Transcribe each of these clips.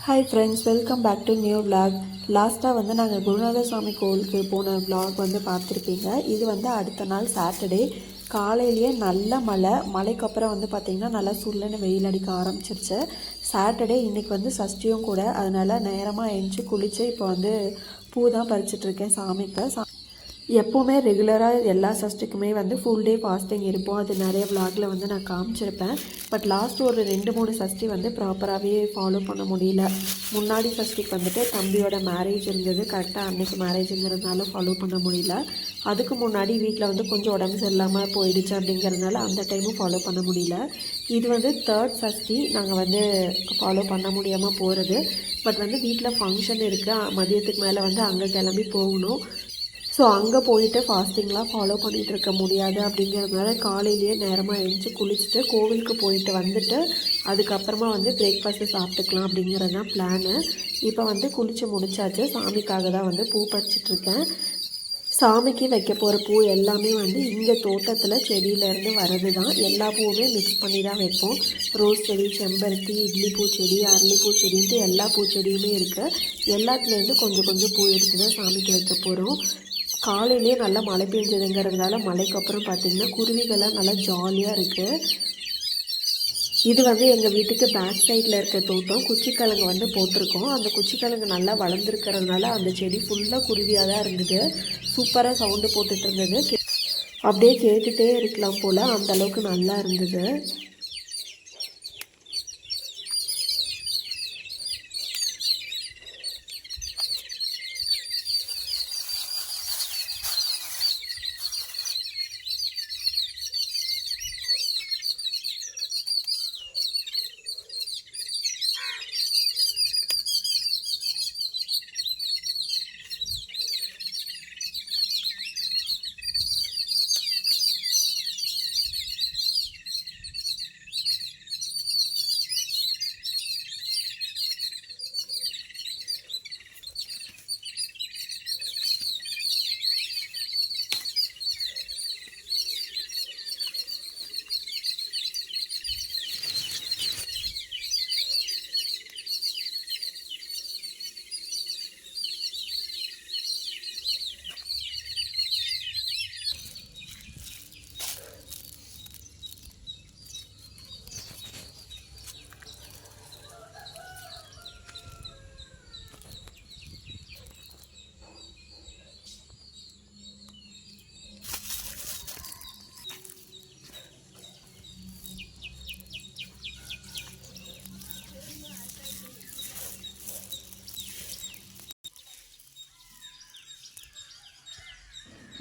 Hi friends, welcome back to new vlog. லாஸ்ட்டாக வந்து நாங்கள் குருநாத சுவாமி கோவிலுக்கு போன vlog வந்து பார்த்துருப்பீங்க. இது வந்து அடுத்த நாள் சாட்டர்டே காலையிலேயே நல்ல மழைக்கு அப்புறம் வந்து பார்த்திங்கன்னா நல்லா சுள்ளுன்னு வெயில் அடிக்க ஆரம்பிச்சிருச்சு. சாட்டர்டே இன்றைக்கி வந்து சஷ்டியும் கூட, அதனால் நேரமாக எழுந்துச்சி குளித்து இப்போ வந்து பூ தான் பறிச்சிட்ருக்கேன் சாமிக்கு. எப்போவுமே ரெகுலராக எல்லா சஷ்டிக்குமே வந்து ஃபுல் டே ஃபாஸ்டிங் இருப்போம். அது நிறைய விளாகில் வந்து நான் காமிச்சிருப்பேன். பட் லாஸ்ட் ஒரு 2-3 சஷ்டி வந்து ப்ராப்பராகவே ஃபாலோ பண்ண முடியல. முன்னாடி சஷ்டிக்கு வந்துட்டு தம்பியோட மேரேஜ் இருந்தது, கரெக்டாக அன்றைக்கி மேரேஜுங்கிறதுனால ஃபாலோ பண்ண முடியல. அதுக்கு முன்னாடி வீட்டில் வந்து கொஞ்சம் உடம்பு சரியில்லாமல் போயிடுச்சு அப்படிங்கிறதுனால அந்த டைமும் ஃபாலோ பண்ண முடியல. இது வந்து 3rd சஷ்டி நாங்கள் வந்து ஃபாலோ பண்ண முடியாமல் போகிறது. பட் வந்து வீட்டில் ஃபங்க்ஷன் இருக்குது, மதியத்துக்கு மேலே வந்து அங்கே கிளம்பி போகணும். ஸோ அங்கே போயிட்டு ஃபாஸ்டிங்லாம் ஃபாலோ பண்ணிகிட்டு இருக்க முடியாது அப்படிங்கிறதுனால காலையிலேயே நேரமாக எழுந்துச்சி குளிச்சுட்டு கோவிலுக்கு போயிட்டு வந்துட்டு அதுக்கப்புறமா வந்து பிரேக்ஃபாஸ்ட்டு சாப்பிட்டுக்கலாம் அப்படிங்கிறது தான் பிளானு. இப்போ வந்து குளித்து முடிச்சாச்சு. சாமிக்காக தான் வந்து பூ பறிச்சிட்ருக்கேன். சாமிக்கு வைக்க போகிற பூ எல்லாமே வந்து இங்கே தோட்டத்தில் செடியிலேருந்து வர்றது தான். எல்லா பூவுமே மிக்ஸ் பண்ணி தான் வைப்போம். ரோஸ் செடி, செம்பருத்தி, இட்லி பூச்செடி, அரளிப்பூ செடின்ட்டு எல்லா பூச்செடியுமே இருக்குது. எல்லாத்துலேருந்து கொஞ்சம் கொஞ்சம் பூ எடுத்து தான் சாமிக்கு வைக்க போகிறோம். காலையிலேயே நல்லா மழை பெஞ்சதுங்கிறதுனால மழைக்கு அப்புறம் பார்த்திங்கன்னா குருவிகள்லாம் நல்லா ஜாலியாக இருக்குது. இது வந்து எங்கள் வீட்டுக்கு பேக் சைடில் இருக்க தோட்டம். குச்சிக்கிழங்கு வந்து போட்டிருக்கோம். அந்த குச்சிக்கிழங்கு நல்லா வளர்ந்துருக்கிறதுனால அந்த செடி ஃபுல்லாக குருவியாக தான் இருந்தது. சூப்பராக சவுண்டு போட்டுட்டு இருந்தது. அப்படியே கேட்டுகிட்டே இருக்கலாம் போல், அந்தளவுக்கு நல்லா இருந்தது.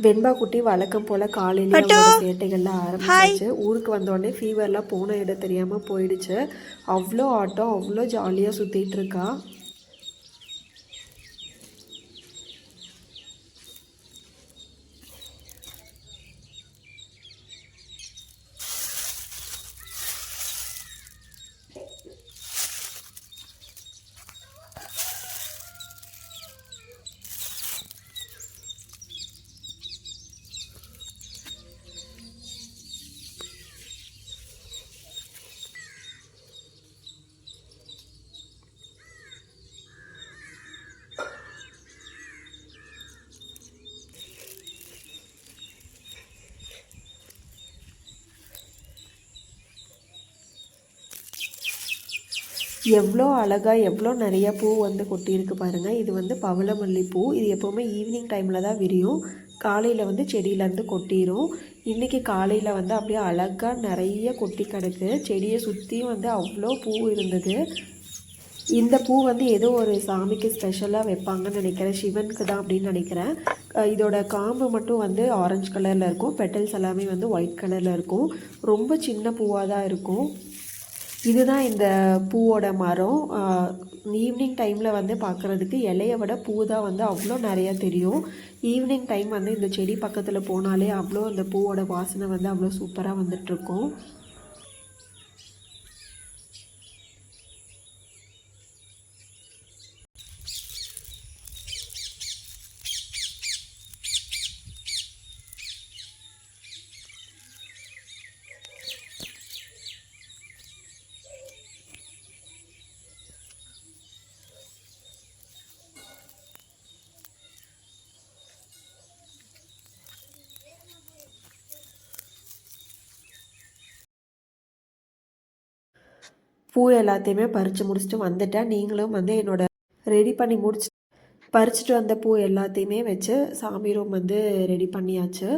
வெண்பா குட்டி வழக்கம் போல் காலையிலேயே அவங்களோட சேட்டைகள்லாம் ஆரம்பிச்சாச்சு. ஊருக்கு வந்தோடனே ஃபீவர்லாம் போன இடம் தெரியாமல் போயிடுச்சு. அவ்வளோ ஆட்டம், அவ்வளோ ஜாலியாக சுற்றிட்டு இருக்கா. எவ்வளோ அழகாக எவ்வளோ நிறையா பூ வந்து கொட்டியிருக்கு பாருங்கள். இது வந்து பவளமல்லி பூ. இது எப்போவுமே ஈவினிங் டைமில் தான் விரியும். காலையில் வந்து செடியிலேருந்து கொட்டிடும். இன்றைக்கி காலையில் வந்து அப்படியே அழகாக நிறைய கொட்டி கிடக்கு. செடியை சுற்றியும் வந்து அவ்வளோ பூ இருந்தது. இந்த பூ வந்து ஏதோ ஒரு சாமிக்கு ஸ்பெஷலாக வைப்பாங்கன்னு நினைக்கிறேன். சிவனுக்கு தான் அப்படின்னு நினைக்கிறேன். இதோட காம்பு மட்டும் வந்து ஆரஞ்சு கலரில் இருக்கும். பெட்டல்ஸ் எல்லாமே வந்து ஒயிட் கலரில் இருக்கும். ரொம்ப சின்ன பூவாக தான் இருக்கும். இதுதான் இந்த பூவோட மரம். ஈவினிங் டைமில் வந்து பார்க்குறதுக்கு இலையை விட பூ தான் வந்து அவ்வளோ நிறையா தெரியும். ஈவினிங் டைம் வந்து இந்த செடி பக்கத்தில் போனாலே அவ்வளோ அந்த பூவோட வாசனை வந்து அவ்வளோ சூப்பராக வந்துட்டுருக்கும். பூ எல்லாத்தையுமே பறித்து முடிச்சுட்டு வந்துட்டேன். நீங்களும் வந்து என்னோட ரெடி பண்ணி பறிச்சுட்டு வந்த பூ எல்லாத்தையுமே வச்சு சாமி ரூம் வந்து ரெடி பண்ணியாச்சு.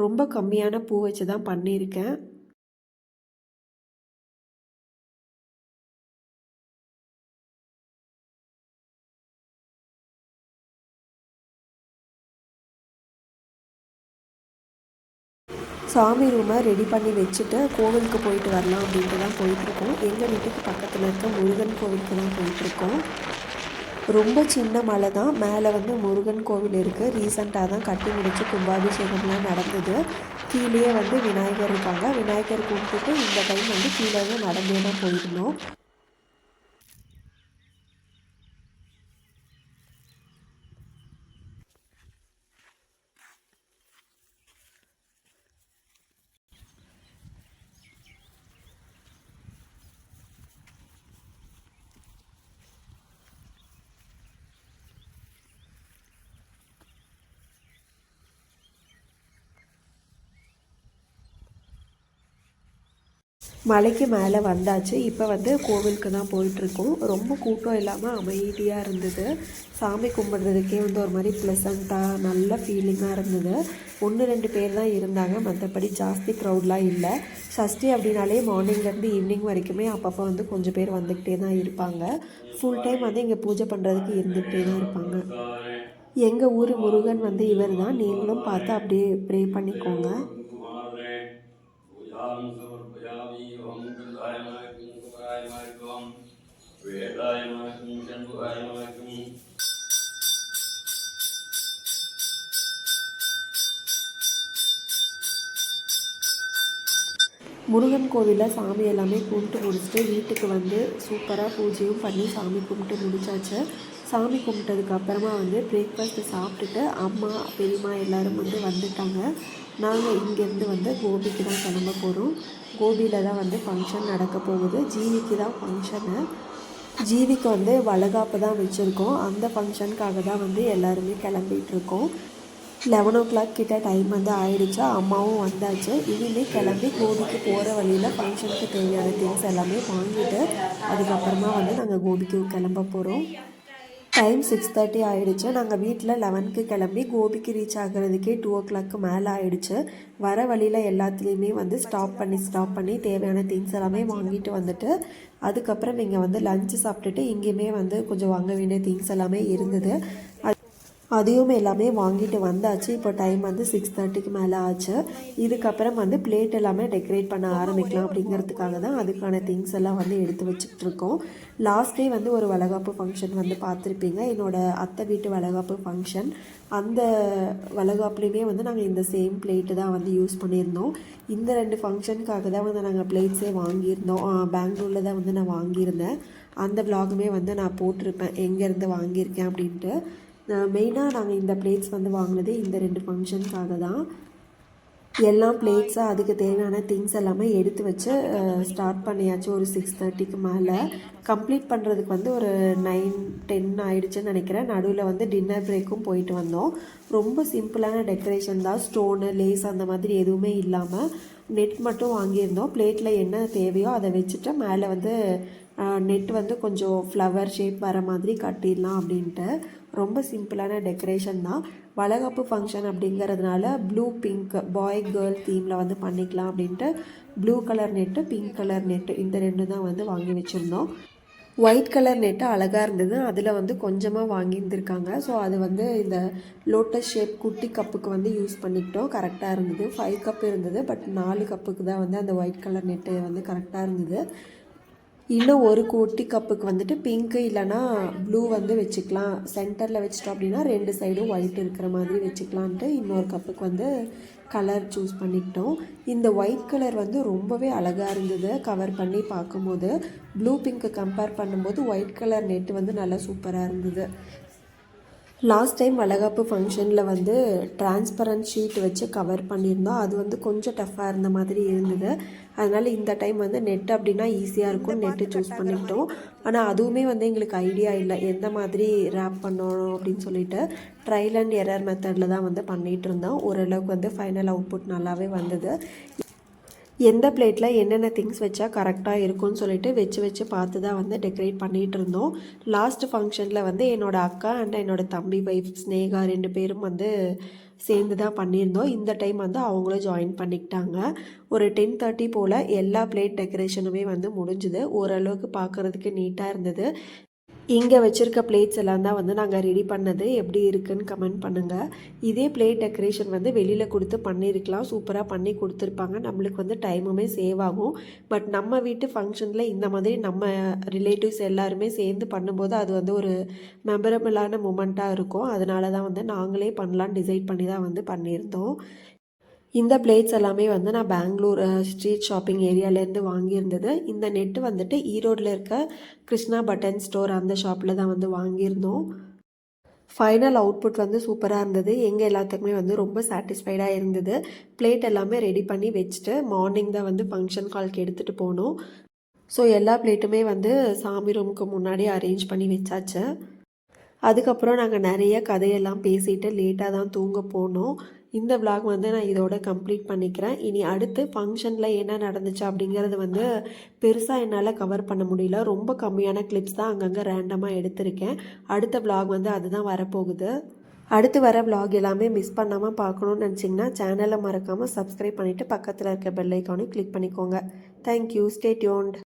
ரொம்ப கம்மியான பூ வச்சு தான் பண்ணியிருக்கேன். சாமி ரூமை ரெடி பண்ணி வச்சுட்டு கோவிலுக்கு போயிட்டு வரலாம் அப்படின்ட்டு தான் போயிட்டுருக்கோம். எங்கள் வீட்டுக்கு பக்கத்தில் இருக்க முருகன் கோவிலுக்கு தான் போயிட்டுருக்கோம். ரொம்ப சின்ன மலை தான். மேலே வந்து முருகன் கோவில் இருக்குது. ரீசெண்டாக தான் கட்டி முடிச்சு கும்பாபிஷேகம்லாம் நடந்தது. கீழேயே வந்து விநாயகர் இருக்காங்க. விநாயகர் கும்பிட்டுட்டு இந்த டைம் வந்து கீழே நடந்தே தான் போயிருந்தோம். மலைக்கு மேலே வந்தாச்சு. இப்போ வந்து கோவிலுக்கு தான் போயிட்டுருக்கோம். ரொம்ப கூட்டம் இல்லாமல் அமைதியாக இருந்தது. சாமி கும்பிட்றதுக்கே வந்து ஒரு மாதிரி ப்ளசண்ட்டாக நல்ல ஃபீலிங்காக இருந்தது. 1-2 பேர் தான் இருந்தாங்க, மற்றபடி ஜாஸ்தி க்ரௌட்லாம் இல்லை. சஷ்டி அப்படின்னாலே மார்னிங்லேருந்து ஈவினிங் வரைக்குமே அப்பப்போ வந்து கொஞ்சம் பேர் வந்துக்கிட்டே தான் இருப்பாங்க. ஃபுல் டைம் வந்து இங்கே பூஜை பண்ணுறதுக்கு இருந்துக்கிட்டே தான் இருப்பாங்க. எங்கள் ஊர் முருகன் வந்து இவர் தான். நீங்களும் பார்த்து அப்படியே ப்ரே பண்ணிக்கோங்க. முருகன் கோவிலில் சாமி எல்லாமே கும்பிட்டு முடிச்சுட்டு வீட்டுக்கு வந்து சூப்பராக பூஜையும் பண்ணி சாமி கும்பிட்டு முடிச்சாச்சு. சாமி கும்பிட்டதுக்கு அப்புறமா வந்து பிரேக்ஃபாஸ்ட்டு சாப்பிட்டுட்டு அம்மா பெரியம்மா எல்லோரும் வந்து வந்துட்டாங்க. நாங்கள் இங்கேருந்து வந்து கோபிக்கு தான் கிளம்ப போகிறோம். கோபியில் தான் வந்து ஃபங்க்ஷன் நடக்க போகுது. ஜீவிக்கு தான் ஃபங்க்ஷனு. ஜீவிக்கு வந்து வளைகாப்பு தான் வச்சுருக்கோம். அந்த ஃபங்க்ஷனுக்காக தான் வந்து எல்லாருமே கிளம்பிகிட்ருக்கோம். 11 கிட்ட டைம் வந்து ஆயிடுச்சு. அம்மாவும் வந்தாச்சு. இனிமேல் கிளம்பி கோபிக்கு போகிற வழியில் ஃபங்க்ஷனுக்கு தேவையான திங்ஸ் எல்லாமே வாங்கிட்டு அதுக்கப்புறமா வந்து நாங்கள் கோபிக்கு கிளம்ப போகிறோம். டைம் 6:30 ஆகிடுச்சு. நாங்கள் வீட்டில் 11க்கு கிளம்பி கோபிக்கு ரீச் ஆகிறதுக்கே 2 மேலே ஆகிடுச்சு. வர வழியில் எல்லாத்துலேயுமே வந்து ஸ்டாப் பண்ணி தேவையான திங்ஸ் எல்லாமே வாங்கிட்டு வந்துட்டு அதுக்கப்புறம் இங்கே வந்து லஞ்சு சாப்பிட்டுட்டு இங்கேயுமே வந்து கொஞ்சம் வாங்க வேண்டிய திங்ஸ் எல்லாமே இருந்தது. அதையும் எல்லாமே வாங்கிட்டு வந்தாச்சு. இப்போ டைம் வந்து 6:30 மேலே ஆச்சு. இதுக்கப்புறம் வந்து பிளேட் எல்லாமே டெக்கரேட் பண்ண ஆரம்பிக்கலாம் அப்படிங்கிறதுக்காக தான் அதுக்கான திங்ஸ் எல்லாம் வந்து எடுத்து வச்சுட்டு இருக்கோம். லாஸ்ட் டே வந்து ஒரு வளைகாப்பு ஃபங்க்ஷன் வந்து பார்த்துருப்பீங்க, என்னோடய அத்தை வீட்டு வளைகாப்பு ஃபங்க்ஷன். அந்த வளைகாப்புலேயுமே வந்து நாங்கள் இந்த சேம் பிளேட்டு தான் வந்து யூஸ் பண்ணியிருந்தோம். இந்த 2 ஃபங்க்ஷனுக்காக தான் வந்து நாங்கள் பிளேட்ஸே வாங்கியிருந்தோம். பெங்களூரில் தான் வந்து நான் வாங்கியிருந்தேன். அந்த விலாகுமே வந்து நான் போட்டிருப்பேன் எங்கேருந்து வாங்கியிருக்கேன் அப்படின்ட்டு. மெயினாக நாங்கள் இந்த பிளேட்ஸ் வந்து வாங்கினதே இந்த 2 ஃபங்க்ஷனுக்காக தான். எல்லா பிளேட்ஸாக அதுக்கு தேவையான திங்ஸ் எல்லாமே எடுத்து வச்சு ஸ்டார்ட் பண்ணியாச்சு. ஒரு 6:30 மேலே கம்ப்ளீட் பண்ணுறதுக்கு வந்து ஒரு 9-10 ஆகிடுச்சுன்னு நினைக்கிறேன். நடுவில் வந்து டின்னர் பிரேக்கும் போயிட்டு வந்தோம். ரொம்ப சிம்பிளான டெக்கரேஷன் தான். ஸ்டோனு லேஸ் அந்த மாதிரி எதுவுமே இல்லாமல் நெட் மட்டும் வாங்கியிருந்தோம். பிளேட்டில் என்ன தேவையோ அதை வச்சுட்டு மேலே வந்து நெட் வந்து கொஞ்சம் ஃப்ளவர் ஷேப் வர மாதிரி கட்டிடலாம் அப்படின்ட்டு. ரொம்ப சிம்பிளான டெக்கரேஷன் தான். வளைகாப்பு ஃபங்க்ஷன் அப்படிங்கிறதுனால ப்ளூ பிங்க் பாய் கேர்ள் தீமில் வந்து பண்ணிக்கலாம் அப்படின்ட்டு blue colour net pink colour net இந்த 2 தான் வந்து வாங்கி வச்சுருந்தோம். ஒயிட் கலர் நெட்டு அழகாக இருந்தது. அதில் வந்து கொஞ்சமாக வாங்கியிருந்துருக்காங்க. ஸோ அது வந்து இந்த லோட்டஸ் ஷேப் குட்டி கப்புக்கு வந்து யூஸ் பண்ணிக்கிட்டோம். கரெக்டாக இருந்தது. 5 கப் இருந்தது. பட் 4 கப்புக்கு தான் வந்து அந்த ஒயிட் கலர் நெட்டு வந்து கரெக்டாக இருந்தது. இன்னும் ஒரு குட்டி கப்புக்கு வந்துட்டு பிங்க்கு இல்லைனா ப்ளூ வந்து வச்சுக்கலாம். சென்டரில் வச்சிட்டோம் அப்படின்னா 2 சைடும் ஒயிட் இருக்கிற மாதிரி வச்சுக்கலான்ட்டு இன்னொரு கப்புக்கு வந்து கலர் சூஸ் பண்ணிக்கிட்டோம். இந்த ஒயிட் கலர் வந்து ரொம்பவே அழகாக இருந்தது. கவர் பண்ணி பார்க்கும்போது ப்ளூ பிங்க்கு கம்பேர் பண்ணும்போது ஒயிட் கலர் நெட்டு வந்து நல்லா சூப்பராக இருந்தது. லாஸ்ட் டைம் வளைகாப்பு ஃபங்க்ஷனில் வந்து டிரான்ஸ்பரண்ட் ஷீட் வச்சு கவர் பண்ணியிருந்தோம். அது வந்து கொஞ்சம் டஃப்பாக இருந்த மாதிரி இருந்தது. அதனால் இந்த டைம் வந்து நெட் அப்படின்னா ஈஸியாக இருக்கும், நெட்டு சூஸ் பண்ணிக்கிட்டோம். ஆனால் அதுவுமே வந்து எங்களுக்கு ஐடியா இல்லை எந்த மாதிரி ரேப் பண்ணணும் அப்படின்னு சொல்லிட்டு ட்ரையல் அண்ட் எரர் மெத்தடில் தான் வந்து பண்ணிகிட்டு இருந்தோம். ஓரளவுக்கு வந்து ஃபைனல் அவுட்புட் நல்லாவே வந்தது. எந்த பிளேட்டில் என்னென்ன திங்ஸ் வச்சா கரெக்டாக இருக்கும்னு சொல்லிட்டு வச்சு வச்சு பார்த்து தான் வந்து டெக்கரேட் பண்ணிகிட்டு இருந்தோம். லாஸ்ட் ஃபங்க்ஷனில் வந்து என்னோடய அக்கா அண்ட் என்னோடய தம்பி ஒய்ஃப் ஸ்னேகா 2 பேரும் வந்து சேர்ந்து தான் பண்ணியிருந்தோம். இந்த டைம் வந்து அவங்களும் ஜாயின் பண்ணிக்கிட்டாங்க. ஒரு 10:30 போல் எல்லா பிளேட் டெக்கரேஷனுமே வந்து முடிஞ்சுது. ஓரளவுக்கு பார்க்குறதுக்கு நீட்டாக இருந்தது. இங்கே வச்சுருக்க பிளேட்ஸ் எல்லாம் தான் வந்து நாங்கள் ரெடி பண்ணது. எப்படி இருக்குன்னு கமெண்ட் பண்ணுங்கள். இதே பிளேட் டெக்கரேஷன் வந்து வெளியில் கொடுத்து பண்ணியிருக்கலாம். சூப்பராக பண்ணி கொடுத்துருப்பாங்க. நம்மளுக்கு வந்து டைமுமே சேவ் ஆகும். பட் நம்ம வீட்டு ஃபங்க்ஷனில் இந்த மாதிரி நம்ம ரிலேட்டிவ்ஸ் எல்லாருமே சேர்ந்து பண்ணும்போது அது வந்து ஒரு மெமரபிளான மூமெண்ட்டாக இருக்கும். அதனால தான் வந்து நாங்களே பண்ணலான்னு டிசைட் பண்ணி தான் வந்து பண்ணியிருந்தோம். இந்த பிளேட்ஸ் எல்லாமே வந்து நான் பெங்களூர் ஸ்ட்ரீட் ஷாப்பிங் ஏரியாவிலேருந்து வாங்கியிருந்தது. இந்த நெட்டு வந்துட்டு ஈரோடில் இருக்க கிருஷ்ணா பட்டன் ஸ்டோர் அந்த ஷாப்பில் தான் வந்து வாங்கியிருந்தோம். ஃபைனல் அவுட்புட் வந்து சூப்பராக இருந்தது. எங்கள் எல்லாத்துக்குமே வந்து ரொம்ப சாட்டிஸ்ஃபைடாக இருந்தது. பிளேட் எல்லாமே ரெடி பண்ணி வச்சுட்டு மார்னிங் தான் வந்து ஃபங்க்ஷன் கால்க்கு எடுத்துகிட்டு போனோம். ஸோ எல்லா பிளேட்டுமே வந்து சாமி ரூமுக்கு முன்னாடி அரேஞ்ச் பண்ணி வச்சாச்சு. அதுக்கப்புறம் நாங்கள் நிறைய கதையெல்லாம் பேசிட்டு லேட்டாக தான் தூங்க போனோம். இந்த விலாக் வந்து நான் இதோட கம்ப்ளீட் பண்ணிக்கிறேன். இனி அடுத்து ஃபங்க்ஷனில் என்ன நடந்துச்சு அப்படிங்கிறது வந்து பெருசாக என்னால் கவர் பண்ண முடியல. ரொம்ப கம்மியான கிளிப்ஸ் தான் அங்கங்கே ரேண்டமாக எடுத்திருக்கேன். அடுத்த விலாக் வந்து அதுதான் வரப்போகுது. அடுத்து வர விலாக் எல்லாமே மிஸ் பண்ணாமல் பார்க்கணுன்னு நினச்சிங்கன்னா சேனலை மறக்காமல் சப்ஸ்கிரைப் பண்ணிவிட்டு பக்கத்தில் இருக்க பெல் ஐக்கானையும் கிளிக் பண்ணிக்கோங்க. தேங்க்யூ. Stay tuned.